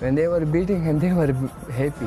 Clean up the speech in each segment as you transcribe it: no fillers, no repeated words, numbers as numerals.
When they were beating him, they were happy.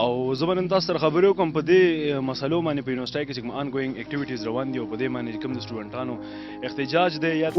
او زه به نن تاسو سره خبرې وکړم په دې مسلو باندې په یونیورسيټي کې کوم آنګوینګ اکټیویټیز روان دي او په دې باندې کوم د سټوډنټانو احتجاج دی یا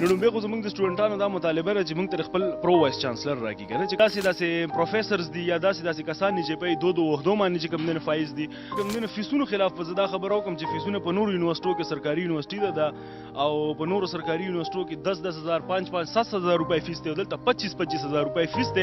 لومبه خو زمونږ د سټوډنټانو دا مطالبه ده چې موږ ته خپل پرو وایس چانسلر راکړي کنه چې داسې پروفیسورز دي یا داسې کسان چې په دوه وحدو باندې چې کوم نه فایز دي کوم نه فیسونو خلاف په زدا خبرو کوم چې فیسونه په نورو یونیورسيټو کې سرکاري یونیورسيټي ده او په نورو سرکاري یونیورسيټو کې 10,000 5,000 7,000 روپے فیس ته دلته 25,000 روپے فیس ته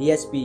DSP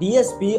DSP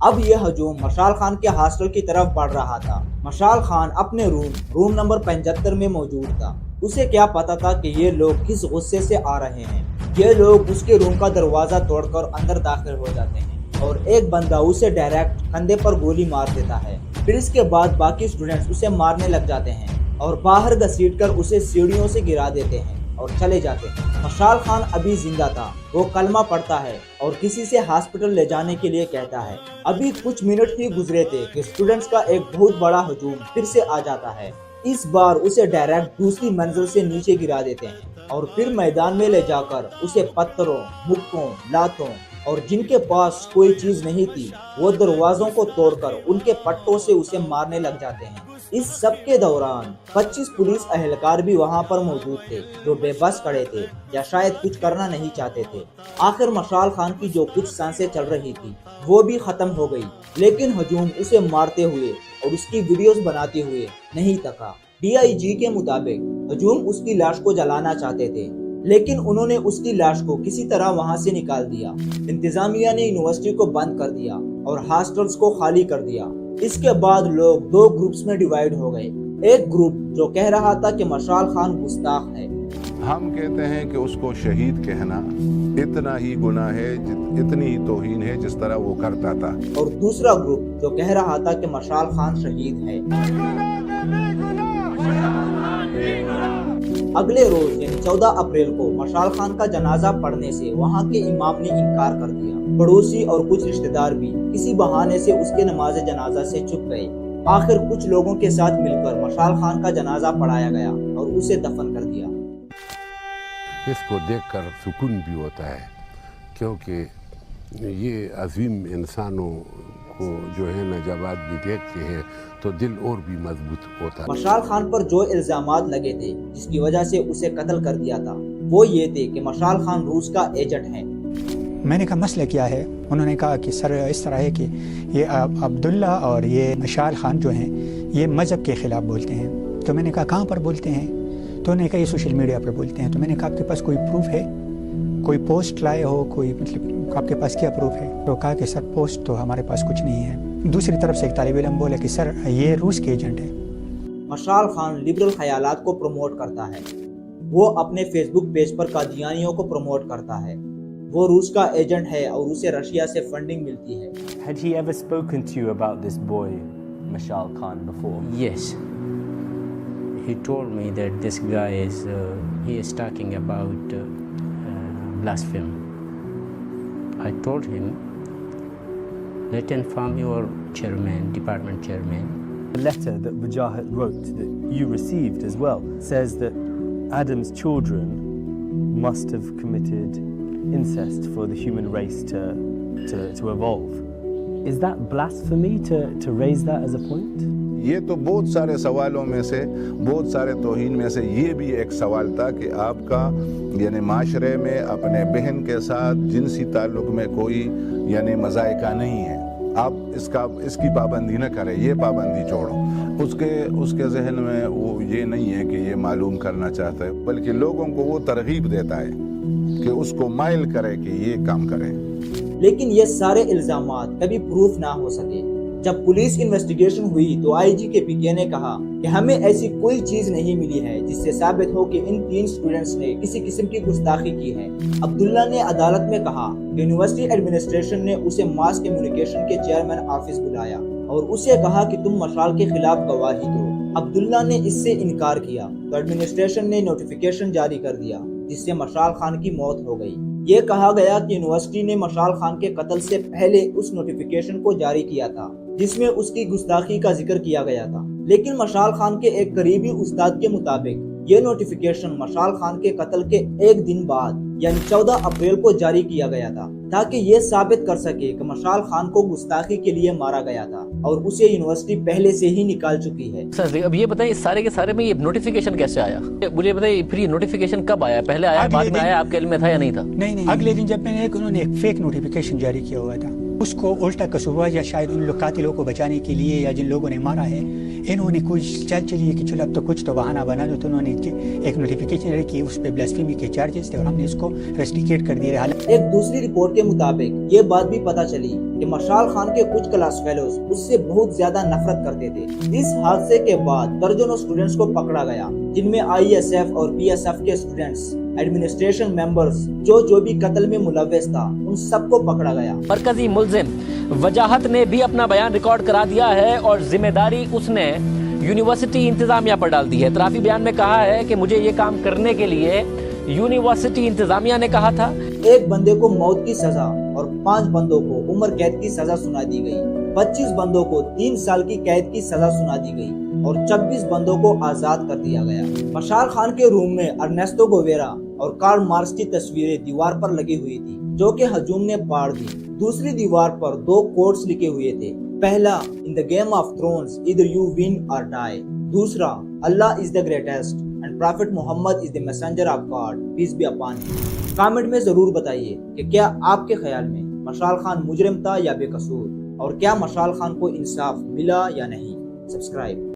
اب یہ ہجوم مشال خان کے ہاسٹل کی طرف بڑھ رہا تھا۔ مشال خان اپنے روم نمبر 75 میں موجود تھا۔ اسے کیا پتا تھا کہ یہ لوگ کس غصے سے آ رہے ہیں۔ یہ لوگ اس کے روم کا دروازہ توڑ کر اندر داخل ہو جاتے ہیں اور ایک بندہ اسے ڈائریکٹ کندھے پر گولی مار دیتا ہے۔ پھر اس کے بعد باقی اسٹوڈنٹس اسے مارنے لگ جاتے ہیں اور باہر گھسیٹ کر اسے سیڑھیوں سے گرا دیتے ہیں اور چلے جاتے ہیں۔ مشال خان ابھی زندہ تھا۔ وہ کلمہ پڑھتا ہے اور کسی سے ہاسپٹل لے جانے کے لیے کہتا ہے۔ ابھی کچھ منٹ ہی گزرے تھے کہ اسٹوڈنٹس کا ایک بہت بڑا ہجوم پھر سے آ جاتا ہے۔ اس بار اسے ڈائریکٹ دوسری منزل سے نیچے گرا دیتے ہیں اور پھر میدان میں لے جا کر اسے پتھروں، مکوں، لاتوں اور جن کے پاس کوئی چیز نہیں تھی وہ دروازوں کو توڑ کر ان کے پٹوں سے اسے مارنے لگ جاتے ہیں۔ اس سب کے دوران 25 پولیس اہلکار بھی وہاں پر موجود تھے جو بے بس کھڑے تھے یا شاید کچھ کرنا نہیں چاہتے تھے۔ آخر مشال خان کی جو کچھ سانسیں چل رہی تھی وہ بھی ختم ہو گئی، لیکن ہجوم اسے مارتے ہوئے اور اس کی ویڈیوز بناتے ہوئے نہیں تھکا۔ DIG کے مطابق ہجوم اس کی لاش کو جلانا چاہتے تھے، لیکن انہوں نے اس کی لاش کو کسی طرح وہاں سے نکال دیا۔ انتظامیہ نے یونیورسٹی کو بند کر دیا اور ہاسٹلز کو خالی کر دیا۔ اس کے بعد لوگ 2 گروپس میں ڈیوائیڈ ہو گئے۔ ایک گروپ جو کہہ رہا تھا کہ مشال خان گستاخ ہے۔ ہم کہتے ہیں کہ اس کو شہید کہنا اتنا ہی گناہ ہے، اتنی ہی توہین ہے جس طرح وہ کرتا تھا۔ اور دوسرا گروپ جو کہہ رہا تھا کہ مشال خان شہید ہے۔ اگلے روز یعنی 14 اپریل کو مشال خان کا جنازہ پڑھنے سے وہاں کے امام نے انکار کر دیا۔ پڑوسی اور کچھ رشتہ دار بھی کسی بہانے سے اس کے نماز جنازہ سے چپ گئے۔ آخر کچھ لوگوں کے ساتھ مل کر مشال خان کا جنازہ پڑھایا گیا اور اسے دفن کر دیا۔ اس کو دیکھ کر سکون بھی ہوتا ہے، کیونکہ یہ عظیم انسانوں کو جو ہے نا جب آدمی دیکھتے ہیں تو دل اور بھی مضبوط ہوتا ہے۔ مشال خان پر جو الزامات لگے تھے جس کی وجہ سے اسے قتل کر دیا تھا وہ یہ تھے کہ مشال خان روس کا ایجنٹ ہے۔ میں نے کہا مسئلہ کیا ہے؟ انہوں نے کہا کہ سر اس طرح ہے کہ یہ عبداللہ اور یہ مشال خان جو ہیں یہ مذہب کے خلاف بولتے ہیں۔ تو میں نے کہا کہاں پر بولتے ہیں؟ تو انہوں نے کہا یہ سوشل میڈیا پر بولتے ہیں۔ تو میں نے کہا آپ کے پاس کوئی پروف ہے؟ کوئی پوسٹ لائے ہو؟ کوئی مطلب آپ کے پاس کیا پروف ہے؟ تو کہا کہ سر پوسٹ تو ہمارے پاس کچھ نہیں ہے۔ دوسری طرف سے ایک طالب علم بولا کہ سر یہ روس کے ایجنٹ ہے۔ مشال خان لبرل خیالات کو پروموٹ کرتا ہے۔ وہ اپنے فیس بک پیج پر قادیانیوں کو پروموٹ کرتا ہے۔ وہ روس کا ایجنٹ ہے اور اسے رشیا سے فنڈنگ ملتی ہے۔ Had he ever spoken to you about this boy, Mashal Khan, before? Yes. He told me that this guy he is talking about blasphemy. I told him, let inform your chairman, department chairman. The letter that Wajahat wrote that you received as well says that Adam's children must have committed incest for the human race to evolve. Is that blasphemy to raise that as a point? یہ تو بہت سارے سوالوں میں سے، بہت سارے توہین میں سے یہ بھی ایک سوال تھا کہ آپ کا یعنی معاشرے میں اپنے بہن کے ساتھ جنسی تعلق میں کوئی یعنی مذائقہ نہیں ہے، آپ اس کی پابندی نہ کریں، یہ پابندی چھوڑو۔ اس کے ذہن میں وہ یہ نہیں ہے کہ یہ معلوم کرنا چاہتا ہے، بلکہ لوگوں کو وہ ترغیب دیتا ہے کہ اس کو مائل کرے کہ یہ کام کرے۔ لیکن یہ سارے الزامات کبھی پروف نہ ہو سکے۔ جب پولیس انویسٹیگیشن ہوئی تو IG کے PK نے کہا کہ ہمیں ایسی کوئی چیز نہیں ملی ہے جس سے ثابت ہو کہ ان 3 اسٹوڈنٹس نے کسی قسم کی گستاخی کی ہے۔ عبداللہ نے عدالت میں کہا کہ یونیورسٹی ایڈمنسٹریشن نے اسے ماس کمیونیکیشن کے چیئرمین آفس بلایا اور اسے کہا کہ تم مشال کے خلاف گواہی دو۔ عبداللہ نے اس سے انکار کیا تو ایڈمنسٹریشن نے نوٹیفیکیشن جاری کر دیا جس سے مشال خان کی موت ہو گئی۔ یہ کہا گیا کہ یونیورسٹی نے مشال خان کے قتل سے پہلے اس نوٹیفیکیشن کو جاری کیا تھا جس میں اس کی گستاخی کا ذکر کیا گیا تھا، لیکن مشال خان کے ایک قریبی استاد کے مطابق یہ نوٹیفیکیشن مشال خان کے قتل کے ایک دن بعد یعنی 14 اپریل کو جاری کیا گیا تھا تاکہ یہ ثابت کر سکے کہ مشال خان کو گستاخی کے لیے مارا گیا تھا اور اسے یونیورسٹی پہلے سے ہی نکال چکی ہے۔ سر اب یہ بتائیں سارے کے سارے میں یہ نوٹیفیکیشن کیسے آیا؟ مجھے بتائیں پھر یہ نوٹیفیکیشن کب آیا؟ پہلے آیا بعد میں آیا؟ آپ کے علم میں تھا یا نہیں تھا؟ نہیں، اگلے دن جب میں نے انہوں نے ایک فیک نوٹیفیکیشن جاری کیا ہوا تھا، اس کو الٹا قصور یا شاید ان لوگ قاتلوں کو بچانے کے لیے یا جن لوگوں نے مارا ہے انہوں نے کچھ چلیے کہ چلو اب تو کچھ تو بہانہ بنا دو، تو انہوں نے ایک نوٹیفیکیشن جاری کی، اس پہ بلاسفیمی کے چارجز تھے اور ہم نے اس کو ریسٹیکیٹ کر دیے۔ ایک دوسری رپورٹ کے مطابق یہ بات بھی پتہ چلی کہ کہ مشال خان کے کچھ کلاس فیلوز اس سے بہت زیادہ نفرت کرتے تھے۔ اس حادثے کے بعد درجنوں اسٹوڈنٹس کو پکڑا گیا، جن میں ISF اور BSF کے اسٹوڈنٹس، ایڈمنسٹریشن ممبرز، جو بھی قتل میں ملوث تھا، ان سب کو پکڑا گیا۔ مرکزی ملزم وجاہت نے بھی اپنا بیان ریکارڈ کرا دیا ہے اور ذمہ داری اس نے یونیورسٹی انتظامیہ پر ڈال دی ہے۔ اعترافی بیان میں کہا ہے کہ مجھے یہ کام کرنے کے لیے یونیورسٹی انتظامیہ نے کہا تھا۔ ایک بندے کو موت کی سزا اور 5 بندوں کو عمر قید کی سزا سنا دی گئی، 25 بندوں کو 3 سال کی قید کی سزا سنا دی گئی اور 26 بندوں کو آزاد کر دیا گیا۔ مشال خان کے روم میں ارنیسٹو گویرا اور کارل مارکس کی تصویریں دیوار پر لگی ہوئی تھی، جو کہ ہجوم نے پاڑ دی۔ دوسری دیوار پر 2 کوٹس لکھے ہوئے تھے، پہلا "In the game of thrones either you win or die"، دوسرا "Allah is the greatest and Prophet Muhammad is the messenger of God, peace be upon him"۔ Comment میں ضرور بتائیے کہ کیا آپ کے خیال میں مشال خان مجرم تھا یا بے قصور، اور کیا مشال خان کو انصاف ملا یا نہیں۔ سبسکرائب